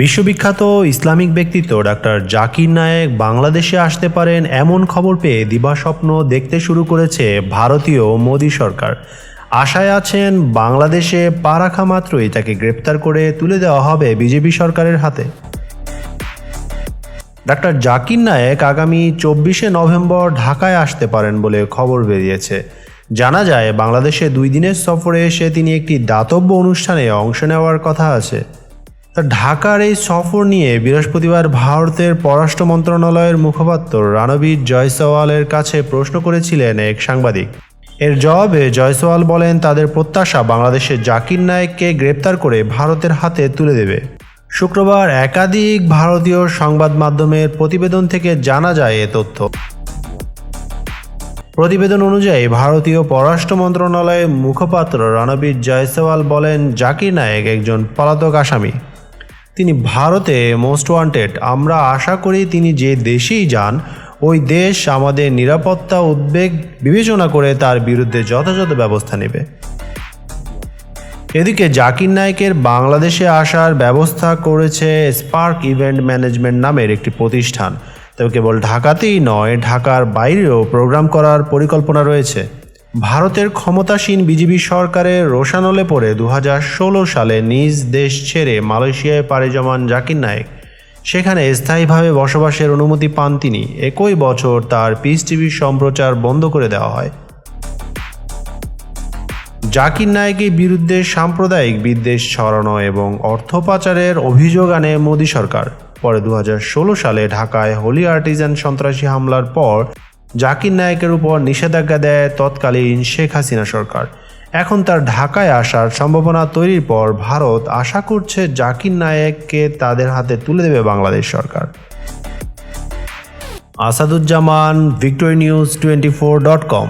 বিশ্ববিখ্যাত ইসলামিক ব্যক্তিত্ব ডাক্তার জাকির নায়েক বাংলাদেশে আসতে পারেন এমন খবর পেয়ে দিবাস্বপ্ন দেখতে শুরু করেছে ভারতীয় মোদী সরকার। আশায় আছেন বাংলাদেশে পা রাখা মাত্রই তাকে গ্রেপ্তার করে তুলে দেওয়া হবে বিজেপি সরকারের হাতে। ডাক্তার জাকির নায়েক আগামী 24শে নভেম্বর ঢাকায় আসতে পারেন বলে খবর বেরিয়েছে। জানা যায় বাংলাদেশে 2 দিনের সফরে এসে তিনি একটি দাতব্য অনুষ্ঠানে অংশ নেওয়ার কথা আছে। ঢাকার এই সফর নিয়ে বৃহস্পতিবার ভারতের পররাষ্ট্র মন্ত্রণালয়ের মুখপাত্র রণবীর জয়সওয়ালের কাছে প্রশ্ন করেছিলেন এক সাংবাদিক। এর জবাবে জয়সওয়াল বলেন তাদের প্রত্যাশা বাংলাদেশের জাকির নায়েককে গ্রেপ্তার করে ভারতের হাতে তুলে দেবে। শুক্রবার একাধিক ভারতীয় সংবাদ মাধ্যমের প্রতিবেদন থেকে জানা যায় এ তথ্য। প্রতিবেদন অনুযায়ী ভারতীয় পররাষ্ট্র মন্ত্রণালয়ের মুখপাত্র রণবীর জয়সওয়াল বলেন জাকির নায়েক একজন পলাতক আসামি। তিনি ভারতে মোস্ট ওয়ান্টেড। আমরা আশা করি তিনি যে দেশেই যান ওই দেশ আমাদের নিরাপত্তা উদ্বেগ বিবেচনা করে তার বিরুদ্ধে যথাযথ ব্যবস্থা নেবে। এদিকে জাকির নায়েকের বাংলাদেশে আসার ব্যবস্থা করেছে স্পার্ক ইভেন্ট ম্যানেজমেন্ট নামের একটি প্রতিষ্ঠান। তবে কেবল ঢাকাতেই নয়, ঢাকার বাইরেও প্রোগ্রাম করার পরিকল্পনা রয়েছে। ভারতের ক্ষমতাসীন বিজেপি সরকারের রোষানলে পড়ে 2016 সালে নিজ দেশ ছেড়ে মালয়েশিয়ায় পাড়ি জমান জাকির নায়েক সেখানে স্থায়ীভাবে বসবাসের অনুমতি পান তিনি। একই বছর তার পিস টিভির সম্প্রচার বন্ধ করে দেওয়া হয়। জাকির নায়েকের বিরুদ্ধে সাম্প্রদায়িক বিদ্বেষ ছড়ানো এবং অর্থ পাচারের অভিযোগ আনে মোদী সরকার। পরে 2016 সালে ঢাকায় হোলি আর্টিজান সন্ত্রাসী হামলার পর জাকির নায়েকের উপর নিষেধাজ্ঞা দেয় তৎকালীন শেখ হাসিনা সরকার। এখন তার ঢাকায় আসার সম্ভাবনা তৈরির পর ভারত আশা করছে জাকির নায়েককে তাদের হাতে তুলে দেবে বাংলাদেশ সরকার। আসাদুজ্জামান, victorynews24.com।